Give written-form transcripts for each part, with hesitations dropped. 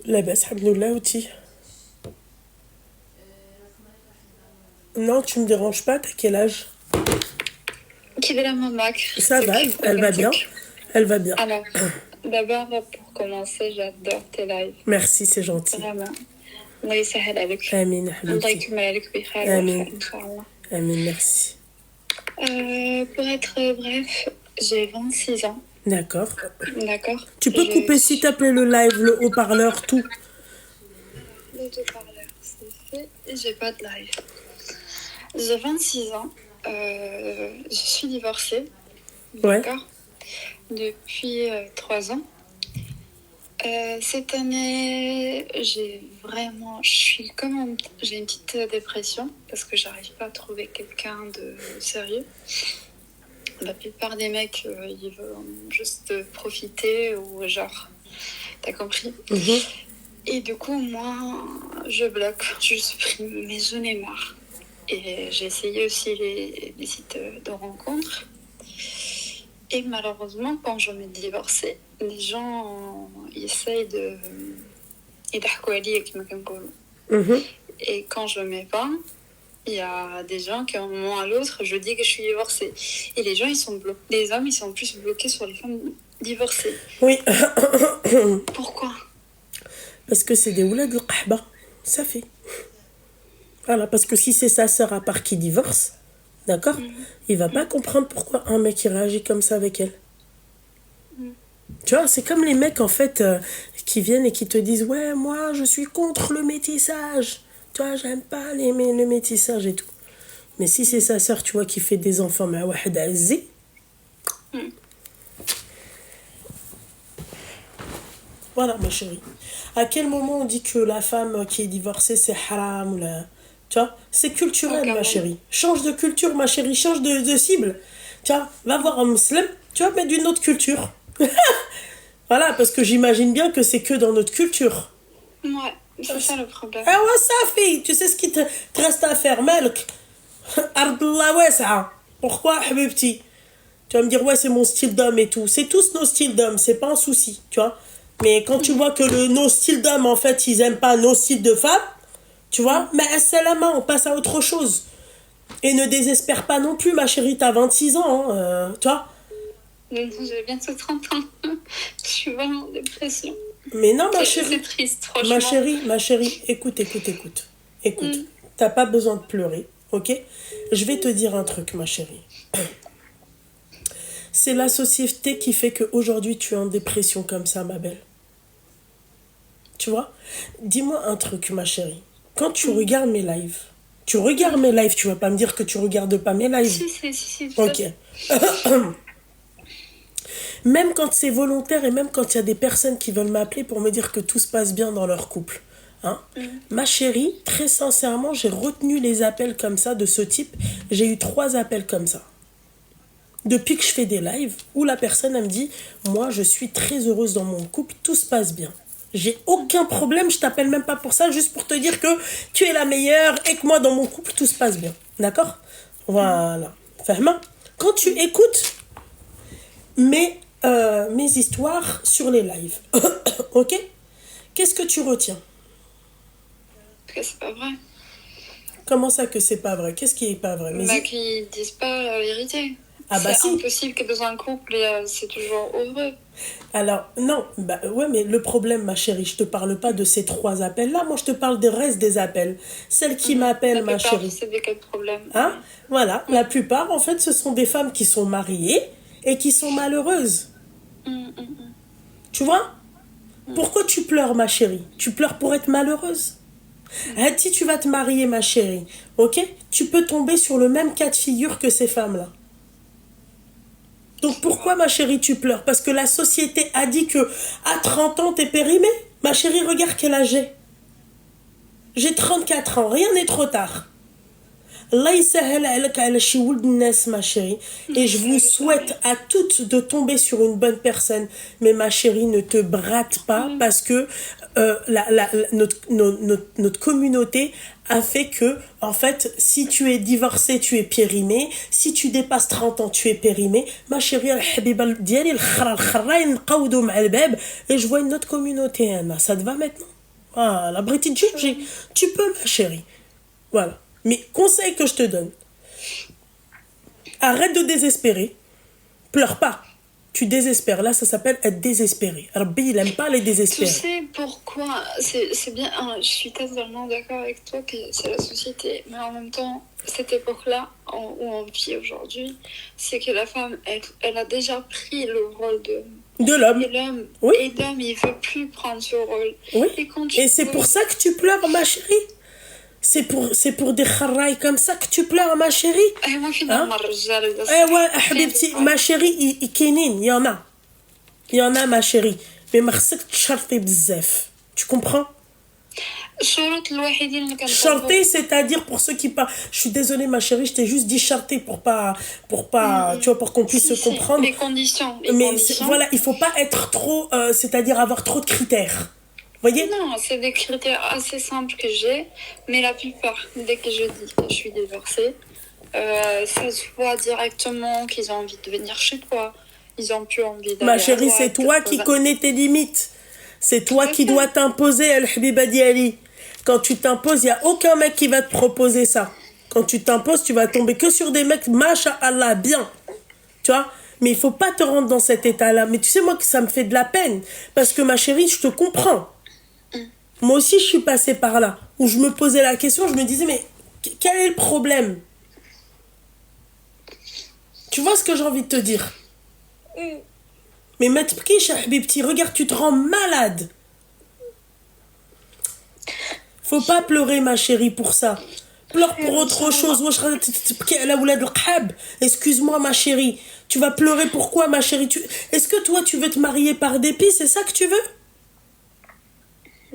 لاباس الحمد لله وتي. Non, tu me déranges pas, t'as quel âge? Qui est la maman? Ça va, elle va bien. Elle va bien. Alors, d'abord, pour commencer, j'adore tes lives. Merci, c'est gentil. Vraiment. الله يسهل عليك. Amin, الله حبيبتي. يكمل عليك بخير آمين. وخير إن شاء الله. Amin, merci. Pour être bref, j'ai 26 ans. D'accord. D'accord. Tu peux couper, s'il te plaît, le live, le haut-parleur, tout. Le haut-parleur, c'est fait. Et j'ai pas de live. J'ai 26 ans. Je suis divorcée. Ouais. D'accord. Depuis 3 ans. Cette année, j'ai une petite dépression parce que j'arrive pas à trouver quelqu'un de sérieux. La plupart des mecs, ils veulent juste profiter ou genre, t'as compris. Mhm. Et du coup, moi, je bloque, je supprime, mais j'en ai marre. Et j'ai essayé aussi les sites de rencontres. Et malheureusement, quand je me divorçais, les gens essayent de يضحكوا عليا كما كنقولوا. Mhm. Et quand je mets pas, il y a des gens qui, à un moment à l'autre, je dis que je suis divorcée. Et les gens, les hommes, ils sont plus bloqués sur les femmes divorcées. Oui. Pourquoi? Parce que c'est des oulad de qahba. Ça fait. Voilà, parce que si c'est sa sœur à part qui divorce, d'accord, il va pas comprendre pourquoi un mec il réagit comme ça avec elle. Tu vois, c'est comme les mecs en fait qui viennent et qui te disent ouais, moi je suis contre le métissage. Tu vois, j'aime pas le métissage et tout. Mais si c'est sa sœur, tu vois, qui fait des enfants, mais واحد عزي. Voilà, ma chérie. À quel moment on dit que la femme qui est divorcée, c'est haram ou la... Tu vois, c'est culturel, Aucun ma moment. chérie. Change de culture, ma chérie. Change de cible. Tu vois, va voir un musulman, tu vas mettre d'une autre culture. Voilà, parce que j'imagine bien que c'est que dans notre culture. Ouais, c'est ça le problème. Ah ouais, ça fait. Tu sais ce qui te reste à faire, Malk. Ardallah wasa. Pourquoi, habibti? Tu vas me dire, ouais, c'est mon style d'homme et tout. C'est tous nos styles d'hommes, c'est pas un souci, tu vois. Mais quand tu vois que nos styles d'hommes, en fait, ils aiment pas nos styles de femmes, tu vois, mais c'est la main, on passe à autre chose. Et ne désespère pas non plus, ma chérie, t'as 26 ans, hein, tu vois. J'ai bientôt 30 ans. Je suis vraiment en dépression. Mais non, ma C'est chérie, triste, franchement. ma chérie, écoute. Écoute, t'as pas besoin de pleurer, ok? Je vais te dire un truc, ma chérie. C'est la société qui fait qu'aujourd'hui tu es en dépression comme ça, ma belle. Tu vois? Dis-moi un truc, ma chérie. Quand tu regardes mes lives, tu vas pas me dire que tu regardes pas mes lives. Si. Ok. Même quand c'est volontaire et même quand il y a des personnes qui veulent m'appeler pour me dire que tout se passe bien dans leur couple. Hein? Ma chérie, très sincèrement, j'ai retenu les appels comme ça, de ce type. J'ai eu 3 appels comme ça. Depuis que je fais des lives où la personne elle me dit moi je suis très heureuse dans mon couple, tout se passe bien, j'ai aucun problème, je t'appelle même pas pour ça, juste pour te dire que tu es la meilleure et que moi dans mon couple tout se passe bien, d'accord? Voilà, Fahma. Quand tu écoutes mes histoires sur les lives, ok, qu'est-ce que tu retiens? Que c'est pas vrai. Comment ça que c'est pas vrai? Qu'est-ce qui est pas vrai? Bah, qu'ils disent pas la vérité. Ah bah c'est si. impossible que dans un couple, c'est toujours heureux. Alors, non, bah ouais, mais le problème, ma chérie, je te parle pas de ces 3 appels-là, moi je te parle des restes des appels. Celles qui m'appellent, ma chérie. C'est des cas de problème. Hein? Voilà, la plupart, en fait, ce sont des femmes qui sont mariées et qui sont malheureuses. Tu vois? Pourquoi tu pleures, ma chérie? Tu pleures pour être malheureuse? Si tu vas te marier, ma chérie, ok? Tu peux tomber sur le même cas de figure que ces femmes-là. Donc pourquoi, ma chérie, tu pleures? Parce que la société a dit que à 30 ans, t'es périmée. Ma chérie, regarde quel âge j'ai. J'ai 34 ans, rien n'est trop tard. Allah yisahel alak ala shi would nas, ma chérie. Et je vous souhaite à toutes de tomber sur une bonne personne. Mais ma chérie, ne te brate pas parce que notre communauté a fait que, en fait, si tu es divorcé, tu es périmé. Si tu dépasses 30 ans, tu es périmé. Ma chérie, et je vois une autre communauté, Anna. Ça te va maintenant? Voilà, Bretty Giorgi, tu peux, ma chérie. Voilà. Mais conseil que je te donne, arrête de désespérer. Pleure pas. Tu désespères. Là, ça s'appelle être désespéré. Rabbi, il n'aime pas les Tu désespérés. sais pourquoi c'est bien, hein, je suis totalement d'accord avec toi que c'est la société, mais en même temps, cette époque-là, où on vit aujourd'hui, c'est que la femme, elle a déjà pris le rôle De l'homme. Oui. Et l'homme, il veut plus prendre ce rôle. Oui. Et c'est pour ça que tu pleures, ma chérie. C'est pour des kharraïs comme ça que tu pleures, ma chérie. moi, finalement, ouais, habibti, ma chérie, il y en a. Il y en a, ma chérie. Mais ma charté bzef. Tu comprends? Chanter, c'est-à-dire pour ceux qui parlent. Je suis désolée, ma chérie, je t'ai juste dit chanter pour pas, tu vois, pour qu'on puisse se comprendre. Les conditions. Mais voilà, il faut pas être trop, c'est-à-dire avoir trop de critères. Voyez? Non, c'est des critères assez simples que j'ai, mais la plupart, dès que je dis que je suis divorcée, ça se voit directement qu'ils ont envie de venir chez toi. Ils ont plus envie d'aller. Ma chérie, c'est toi qui connais tes limites. C'est toi qui dois t'imposer, Al-Habiba Diali. Quand tu t'imposes, il n'y a aucun mec qui va te proposer ça. Quand tu t'imposes, tu vas tomber que sur des mecs, masha'Allah, bien. Tu vois? Mais il faut pas te rendre dans cet état-là. Mais tu sais, moi, que ça me fait de la peine. Parce que ma chérie, je te comprends. Moi aussi, je suis passée par là. Où je me posais la question, je me disais, mais quel est le problème? Tu vois ce que j'ai envie de te dire? Mais Maître Habibti, regarde, tu te rends malade. Faut pas pleurer, ma chérie, pour ça. Pleure pour autre chose. Excuse-moi, ma chérie. Tu vas pleurer pourquoi, ma chérie? Est-ce que toi, tu veux te marier par dépit? C'est ça que tu veux?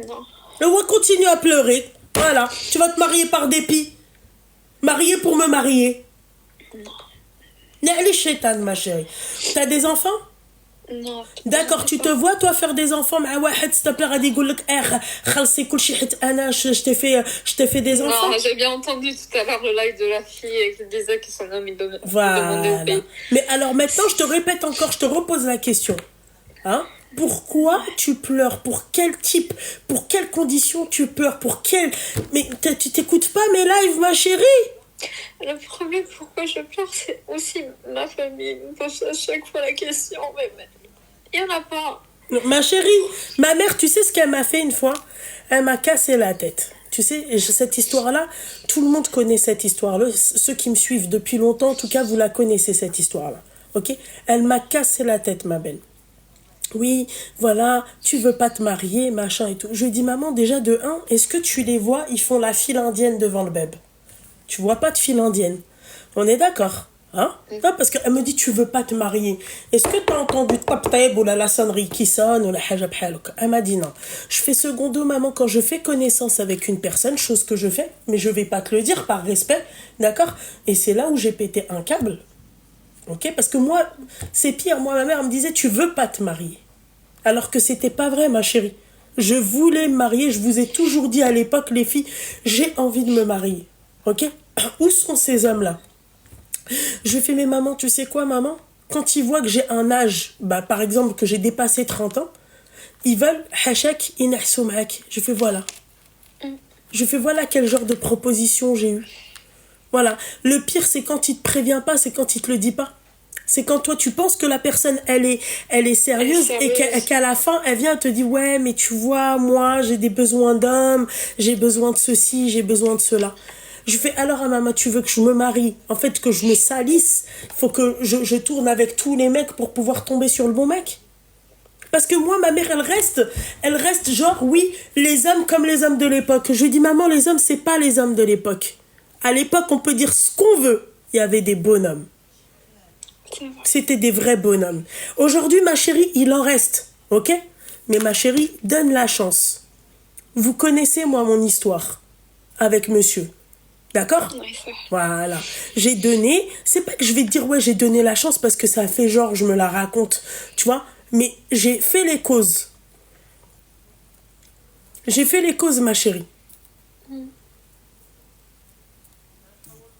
Non. On va continuer à pleurer. Voilà. Tu vas te marier par dépit. Marier pour me marier. Non. Les chétanes, ma chérie. T'as des enfants? Non. D'accord, tu te vois toi faire des enfants مع واحد s'il te plaît غادي يقول لك خلصي كل شيء حيت انا je t'ai fait des enfants. Non, j'ai bien entendu tout à l'heure le live de la fille qui disait que son homme il demandait au pays. Mais alors maintenant je te répète encore, je te repose la question. Hein? Pourquoi tu pleures? Pour quel type? Pour quelles conditions tu pleures? Pour quel... Mais tu t'écoutes pas mes lives, ma chérie? Le problème, pourquoi je pleure, c'est aussi ma famille me pose à chaque fois la question, mais il n'y en a pas. Ma chérie, ma mère, tu sais ce qu'elle m'a fait une fois? Elle m'a cassé la tête. Tu sais, cette histoire-là, tout le monde connaît cette histoire-là. Ceux qui me suivent depuis longtemps, en tout cas, vous la connaissez, cette histoire-là. Ok? Elle m'a cassé la tête, ma belle. Oui, voilà, tu veux pas te marier, machin et tout. Je lui dis, maman, déjà de 1, est-ce que tu les vois? Ils font la file indienne devant le beb. Tu vois pas de file indienne. On est d'accord? Hein? Non, parce qu'elle me dit, tu veux pas te marier. Est-ce que tu as entendu tap-taib ou la sonnerie qui sonne ou la hajab halok? Elle m'a dit non. Je fais secondo, maman, quand je fais connaissance avec une personne, chose que je fais, mais je vais pas te le dire par respect, d'accord? Et c'est là où j'ai pété un câble. Ok? Parce que moi, c'est pire. Moi, ma mère me disait, tu veux pas te marier. Alors que c'était pas vrai, ma chérie. Je voulais me marier. Je vous ai toujours dit à l'époque, les filles, j'ai envie de me marier. Ok? Où sont ces hommes-là? Je fais, mais maman, tu sais quoi, maman? Quand ils voient que j'ai un âge, par exemple, que j'ai dépassé 30 ans, ils veulent hachak inahsoumak. Je fais, voilà. Je fais, voilà quel genre de proposition j'ai eu. Voilà. Le pire, c'est quand il te prévient pas, c'est quand il te le dit pas. C'est quand toi, tu penses que la personne, elle est sérieuse et qu'à la fin, elle vient te dire, ouais, mais tu vois, moi, j'ai des besoins d'hommes, j'ai besoin de ceci, j'ai besoin de cela. Je fais, alors à maman, tu veux que je me marie? En fait, que je me salisse? Il faut que je tourne avec tous les mecs pour pouvoir tomber sur le bon mec? Parce que moi, ma mère, elle reste genre, oui, les hommes comme les hommes de l'époque. Je lui dis, maman, les hommes, c'est pas les hommes de l'époque. À l'époque, on peut dire ce qu'on veut. Il y avait des bonhommes. C'était des vrais bonhommes. Aujourd'hui, ma chérie, il en reste. Ok? Mais ma chérie, donne la chance. Vous connaissez, moi, mon histoire avec monsieur. D'accord? Oui, voilà. J'ai donné, c'est pas que je vais te dire, ouais, j'ai donné la chance parce que ça fait genre, je me la raconte, tu vois, mais j'ai fait les causes. J'ai fait les causes, ma chérie.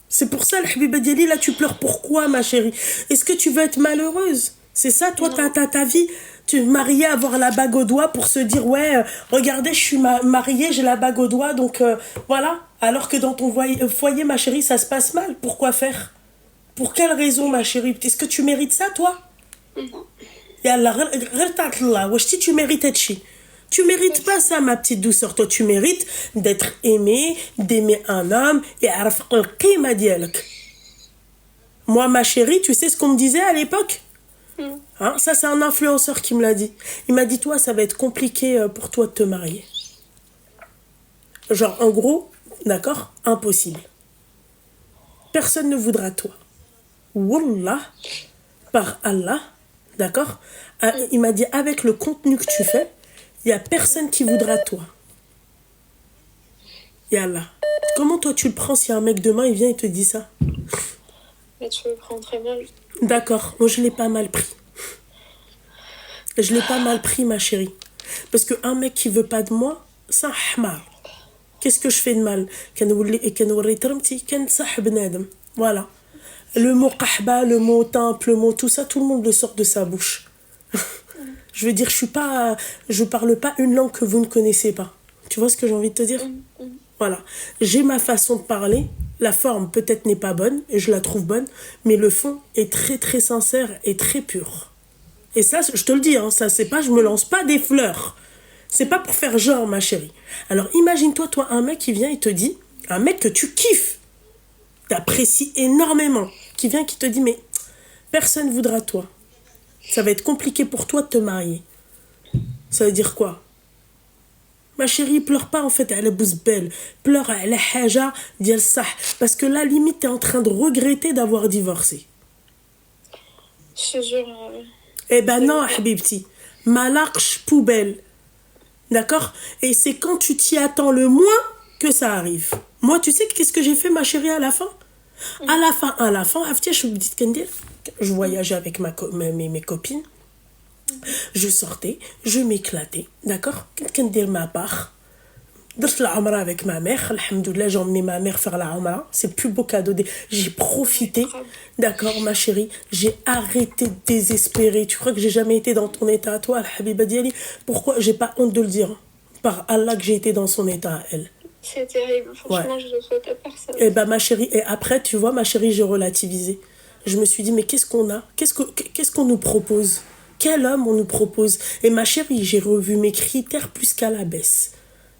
C'est pour ça, le Habiba Diali, là, tu pleures pourquoi, ma chérie? Est-ce que tu veux être malheureuse? C'est ça, toi, ta vie. Tu es mariée, avoir la bague au doigt pour se dire, ouais, regardez, je suis mariée, j'ai la bague au doigt, donc voilà. Alors que dans ton foyer, ma chérie, ça se passe mal. Pourquoi faire? Pour quelle raison, ma chérie? Est-ce que tu mérites ça, toi? Non. Yallah, wesh, si tu mérites être chi. Tu mérites pas ça, ma petite douceur. Toi, tu mérites d'être aimé, d'aimer un homme et araf al-qima dialak. Moi, ma chérie, tu sais ce qu'on me disait à l'époque? Hein, ça, c'est un influenceur qui me l'a dit. Il m'a dit, toi, ça va être compliqué pour toi de te marier. Genre, en gros, d'accord, impossible. Personne ne voudra de toi. Wallah, par Allah, d'accord, il m'a dit, avec le contenu que tu fais, il n'y a personne qui voudra de toi. Yallah. Comment toi, tu le prends si un mec demain, il vient et te dit ça? Mais tu le prends très mal. D'accord, moi je l'ai pas mal pris. Je l'ai pas mal pris, ma chérie. Parce qu'un mec qui veut pas de moi, c'est un hamar. Qu'est-ce que je fais de mal? Voilà. Le mot qahba, le mot temple, le mot tout ça, tout le monde le sort de sa bouche. Je veux dire, je parle pas une langue que vous ne connaissez pas. Tu vois ce que j'ai envie de te dire? Voilà. J'ai ma façon de parler. La forme peut-être n'est pas bonne, et je la trouve bonne, mais le fond est très très sincère et très pur. Et ça, je te le dis, hein, ça c'est pas, je me lance pas des fleurs. C'est pas pour faire genre, ma chérie. Alors imagine-toi, toi, un mec qui vient et te dit, un mec que tu kiffes, t'apprécies énormément, qui vient et qui te dit, mais personne voudra de toi. Ça va être compliqué pour toi de te marier. Ça veut dire quoi? Ma chérie, pleure pas en fait, elle est bousse belle. Pleure à la haja dial sah. Parce que là, limite, t'es en train de regretter d'avoir divorcé. Je te jure. Eh ben non, habibti. Malaksh poubelle. D'accord? Et c'est quand tu t'y attends le moins que ça arrive. Moi, tu sais qu'est-ce que j'ai fait, ma chérie, à la fin? À la fin, je voyageais avec mes copines. Je sortais, je m'éclatais, d'accord? Quelqu'un dire ma part. درت la umra avec ma mère, alhamdoulilah, j'ai emmené ma mère faire la umra, c'est le plus beau cadeau. J'ai profité, d'accord, ma chérie, j'ai arrêté de désespérer. Tu crois que j'ai jamais été dans ton état à toi, Al-Habiba Diali? Pourquoi? J'ai pas honte de le dire. Par Allah que j'ai été dans son état à elle. C'est terrible, franchement, je le souhaite à personne. Et bah ma chérie, et après, tu vois, ma chérie, j'ai relativisé. Je me suis dit, mais qu'est-ce qu'on a? Qu'est-ce qu'on nous propose? Quel homme on nous propose? Et ma chérie, j'ai revu mes critères plus qu'à la baisse.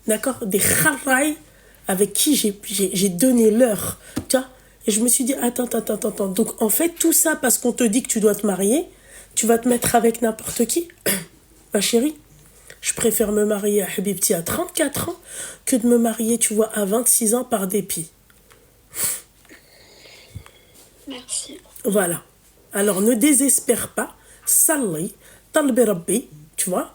D'accord? Des kharraïs avec qui j'ai donné l'heure. Tu vois? Et je me suis dit, attends. Donc, en fait, tout ça parce qu'on te dit que tu dois te marier, tu vas te mettre avec n'importe qui. Ma chérie, je préfère me marier à Habibti à 34 ans que de me marier, tu vois, à 26 ans par dépit. Merci. Voilà. Alors, ne désespère pas. Salli, talbi rabbi, tu vois?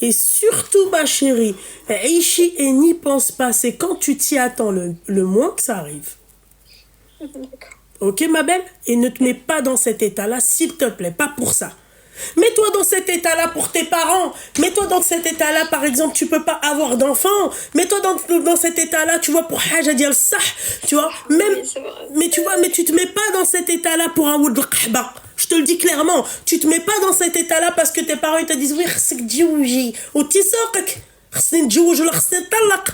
Et surtout, ma chérie, Aishi et n'y pense pas. C'est quand tu t'y attends le moins que ça arrive. Ok, ma belle? Et ne te mets pas dans cet état-là, s'il te plaît, pas pour ça. Mets-toi dans cet état-là pour tes parents. Mets-toi dans cet état-là, par exemple, tu peux pas avoir d'enfants. Mets-toi dans cet état-là, tu vois, pour Haja Dial Sah. Tu vois, même, mais tu vois, mais tu te mets pas dans cet état-là pour un Woud Qahba. Je te le dis clairement. Tu te mets pas dans cet état-là parce que tes parents ils te disent, oui, c'est djouji. Ou tisok. C'est djouj, c'est talak.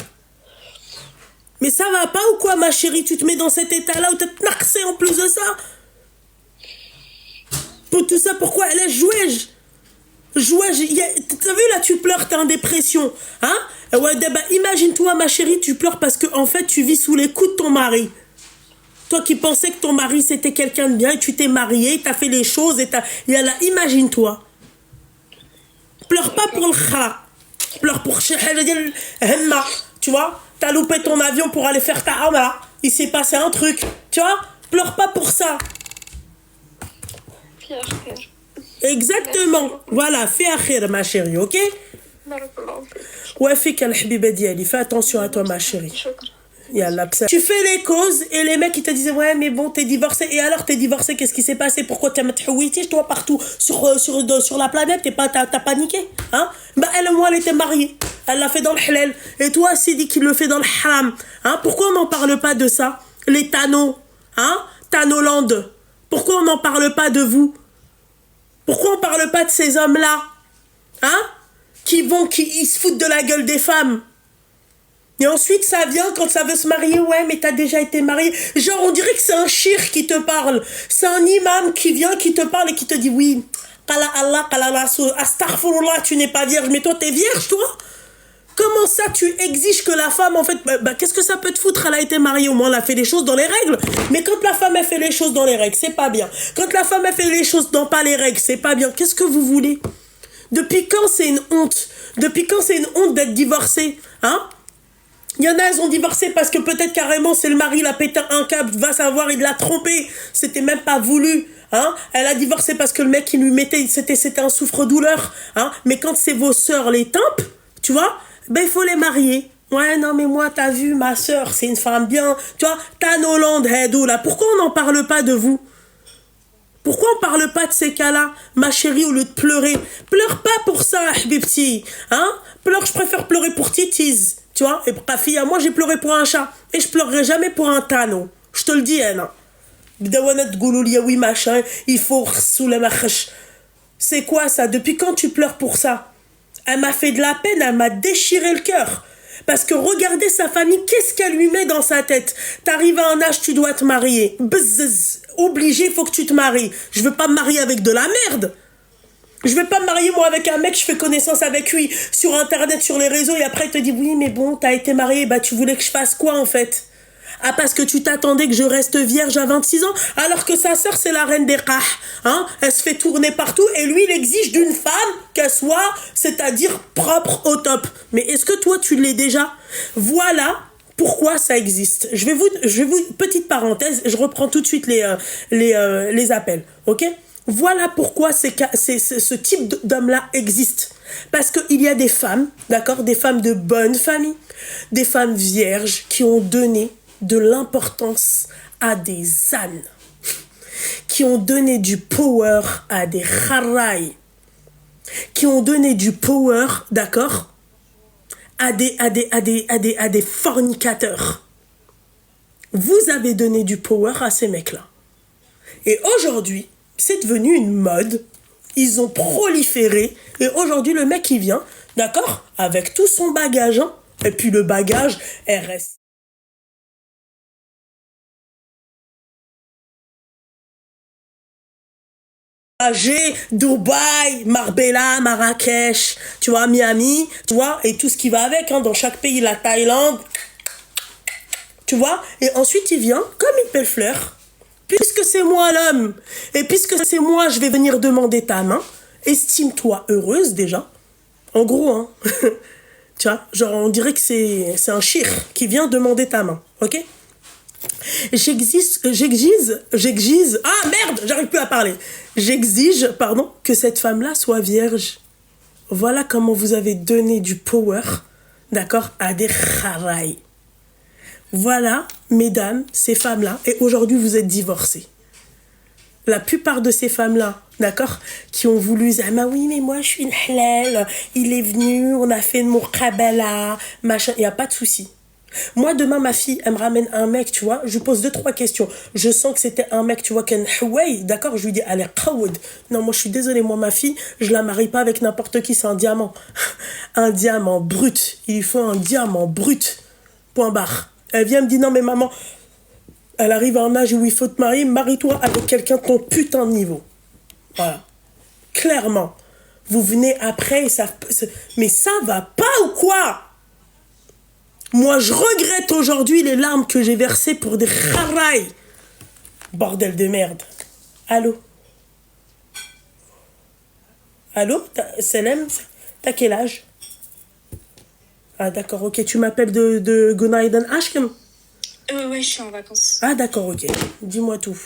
Mais ça va pas ou quoi, ma chérie? Tu te mets dans cet état-là où t'es tnaxé en plus de ça. Pour tout ça, pourquoi elle est jouée? T'as vu là, tu pleures, t'es en dépression. Hein? Ouais, imagine-toi, ma chérie, tu pleures parce que en fait, tu vis sous les coups de ton mari. Toi qui pensais que ton mari c'était quelqu'un de bien, et tu t'es marié, t'as fait les choses, et là, imagine-toi. Pleure pas pour le kha. Pleure pour Hemma. Tu vois? T'as loupé ton avion pour aller faire ta amra. Il s'est passé un truc. Tu vois? Pleure pas pour ça. Exactement. Voilà, fais akhir, ma chérie, ok? Ouais, fais attention à toi, ma chérie. Tu fais les causes et les mecs ils te disent ouais mais bon t'es divorcé, et alors t'es divorcé, qu'est-ce qui s'est passé? Pourquoi t'as mis toi partout sur la planète? T'as paniqué, hein? Bah elle, moi, elle était mariée, elle l'a fait dans le halal, et toi c'est dit qu'il le fait dans le haram, hein? Pourquoi on n'en parle pas de ça? Les Tano, hein? Tanoland, Pourquoi on n'en parle pas de vous? Pourquoi on parle pas de ces hommes-là? Hein? Qui ils se foutent de la gueule des femmes. Et ensuite, ça vient quand ça veut se marier. Ouais, mais t'as déjà été marié. Genre, on dirait que c'est un shir qui te parle. C'est un imam qui vient, qui te parle et qui te dit oui. Qala Allah, qala Rasoul. Astaghfirullah, tu n'es pas vierge. Mais toi, t'es vierge, toi? Comment ça, tu exiges que la femme, en fait... qu'est-ce que ça peut te foutre? Elle a été mariée, au moins, elle a fait les choses dans les règles. Mais quand la femme, elle fait les choses dans les règles, c'est pas bien. Quand la femme, elle fait les choses dans pas les règles, c'est pas bien. Qu'est-ce que vous voulez? Depuis quand c'est une honte? Depuis quand c'est une honte d'être divorcée? Hein? Il y en a, elles ont divorcé parce que peut-être carrément c'est le mari, il a pété un câble, va savoir, il l'a trompé. C'était même pas voulu. Hein? Elle a divorcé parce que le mec, il lui mettait, c'était un souffre-douleur. Hein? Mais quand c'est vos sœurs, les tempes, tu vois, il faut les marier. Ouais, non, mais moi, t'as vu, ma sœur, c'est une femme bien. Tu vois, Tan Hollande, Hedo, là. Pourquoi on n'en parle pas de vous? Pourquoi on parle pas de ces cas-là? Ma chérie, au lieu de pleurer, pleure pas pour ça, Habibti. Hein? Pleure, je préfère pleurer pour Titiz. Tu vois? Et pour ta fille, moi, j'ai pleuré pour un chat. Et je pleurerai jamais pour un Tano. Je te le dis, hein. Oui, machin, il faut sous la marche. C'est quoi ça? Depuis quand tu pleures pour ça? Elle m'a fait de la peine, elle m'a déchiré le cœur. Parce que regardez sa famille, qu'est-ce qu'elle lui met dans sa tête? T'arrives à un âge, tu dois te marier. Bzzz, obligé, il faut que tu te maries. Je veux pas me marier avec de la merde. Je vais pas me marier, moi, avec un mec, je fais connaissance avec lui sur Internet, sur les réseaux, et après, il te dit, oui, mais bon, t'as été marié, tu voulais que je fasse quoi, en fait? Ah, parce que tu t'attendais que je reste vierge à 26 ans, alors que sa sœur, c'est la reine des rah, hein? Elle se fait tourner partout, et lui, il exige d'une femme qu'elle soit, c'est-à-dire propre au top. Mais est-ce que toi, tu l'es déjà? Voilà pourquoi ça existe. Je vais vous, petite parenthèse, je reprends tout de suite les appels, ok? Voilà pourquoi ce type d'homme-là existe. Parce qu'il y a des femmes, d'accord, des femmes de bonne famille, des femmes vierges qui ont donné de l'importance à des ânes, qui ont donné du power à des harai, qui ont donné du power, d'accord, à des fornicateurs. Vous avez donné du power à ces mecs-là. Et aujourd'hui, c'est devenu une mode. Ils ont proliféré. Et aujourd'hui, le mec, il vient, d'accord, avec tout son bagage. Hein, et puis le bagage, RS. Dubaï, Marbella, Marrakech, tu vois, Miami, tu vois, et tout ce qui va avec, hein, dans chaque pays, la Thaïlande, tu vois, et ensuite il vient, comme une belle fleur, puisque c'est moi l'homme, et puisque c'est moi, je vais venir demander ta main, estime-toi heureuse déjà, en gros, hein, tu vois, genre on dirait que c'est un shir qui vient demander ta main, ok? J'exige, ah merde, j'arrive plus à parler. J'exige, pardon, que cette femme-là soit vierge. Voilà comment vous avez donné du power, d'accord, à des harai. Voilà, mesdames, ces femmes-là, et aujourd'hui vous êtes divorcées. La plupart de ces femmes-là, d'accord, qui ont voulu dire, ah oui, mais moi je suis une halal, il est venu, on a fait une muqabala, machin, il n'y a pas de souci. Moi, demain, ma fille, elle me ramène un mec, tu vois, je lui pose 2-3 questions. Je sens que c'était un mec, tu vois, qui est un d'accord, je lui dis, allez, qaoud. Non, moi, je suis désolée, moi, ma fille, je la marie pas avec n'importe qui, c'est un diamant. Un diamant brut. Il faut un diamant brut. Point barre. Elle vient me dire, non, mais maman, elle arrive à un âge où il faut te marier, marie-toi avec quelqu'un de ton putain de niveau. Voilà. Clairement. Vous venez après, mais ça va pas ou quoi? Moi, je regrette aujourd'hui les larmes que j'ai versées pour des harai. Bordel de merde. Allô? Allô? Selem? T'as quel âge? Ah, d'accord, ok. Tu m'appelles de Gonaïdan Ashkem? Ouais, je suis en vacances. Ah, d'accord, ok. Dis-moi tout.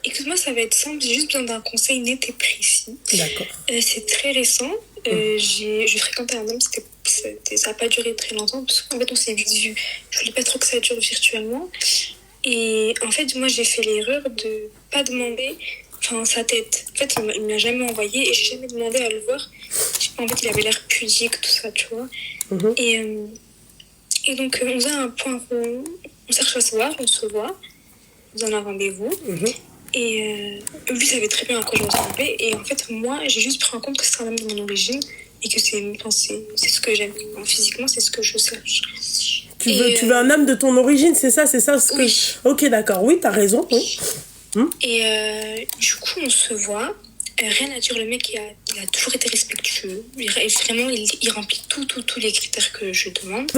Écoute-moi, ça va être simple. J'ai juste besoin d'un conseil net et précis. D'accord. C'est très récent. J'ai fréquenté un homme, ça n'a pas duré très longtemps parce qu'en fait on s'est vite vu. Je voulais pas trop que ça dure virtuellement et en fait moi j'ai fait l'erreur de pas demander sa tête. En fait il me l'a jamais envoyé et j'ai jamais demandé à le voir. En fait il avait l'air pudique, tout ça, tu vois. Et donc on a un point où on cherche à se voir, on se voit, on a un rendez-vous. Et lui savait très bien à quoi je ressemblais. Et en fait, moi, j'ai juste pris en compte que c'était un homme de mon origine et que c'est ce que j'aime. Physiquement, c'est ce que je cherche. Tu veux un homme de ton origine, c'est ça ce que... Oui. Ok, d'accord, oui, t'as raison, oui. Et du coup, on se voit. Rien à dire, le mec, il a toujours été respectueux. Vraiment, il remplit tous les critères que je demande.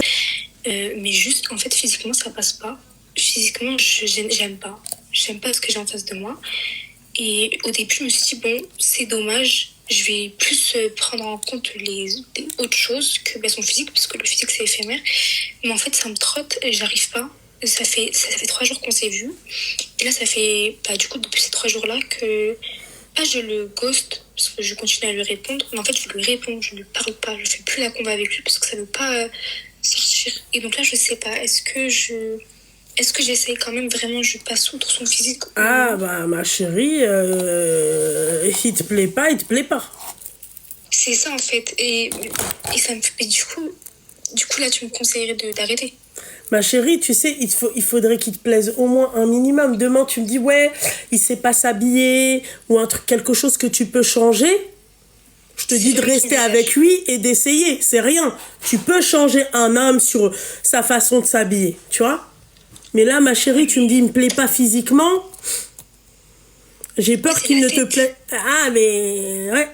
Mais juste, en fait, physiquement, ça passe pas. Physiquement, j'aime pas. J'aime pas ce que j'ai en face de moi. Et au début, je me suis dit, bon, c'est dommage. Je vais plus prendre en compte les autres choses que son physique, parce que le physique, c'est éphémère. Mais en fait, ça me trotte, j'arrive pas. Ça fait 3 jours qu'on s'est vus. Et là, ça fait, du coup, depuis ces 3 jours-là que je le ghost, parce que je continue à lui répondre. Mais en fait, je lui réponds, je ne lui parle pas. Je fais plus la combat avec lui parce que ça ne veut pas sortir. Et donc là, je sais pas. Est-ce que j'essaye quand même vraiment, je passe outre son physique? Ah, bah, ma chérie, il te plaît pas, il te plaît pas. C'est ça, en fait. Et ça me fait... Et du coup, là, tu me conseillerais d'arrêter? Ma chérie, tu sais, il faudrait qu'il te plaise au moins un minimum. Demain, tu me dis, ouais, il sait pas s'habiller, ou un truc, quelque chose que tu peux changer. Je te dis de rester avec lui et d'essayer. C'est rien. Tu peux changer un homme sur sa façon de s'habiller, tu vois. Mais là, ma chérie, tu me dis, il me plaît pas physiquement. J'ai peur qu'il ne te plaise. Ah, mais ouais.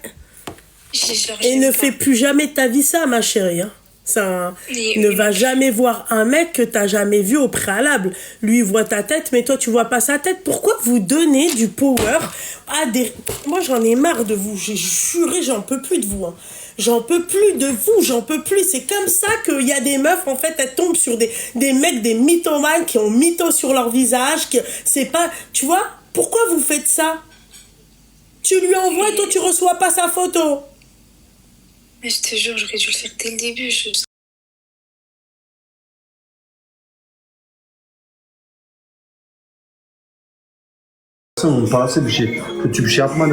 Et ne fais plus jamais de ta vie ça, ma chérie. Hein. Ça ne va jamais voir un mec que t'as jamais vu au préalable. Lui, il voit ta tête, mais toi, tu vois pas sa tête. Pourquoi vous donnez du power à des... Moi, j'en ai marre de vous. J'ai juré, j'en peux plus de vous. Hein. J'en peux plus de vous, j'en peux plus. C'est comme ça qu'il y a des meufs, en fait, elles tombent sur des mecs, des mythomanes qui ont mytho sur leur visage. C'est pas... Tu vois, pourquoi vous faites ça? Tu lui envoies, toi, tu reçois pas sa photo. Mais je te jure, j'aurais dû le faire dès le début. On parle assez de şey. Kötü bir şey yapmadım.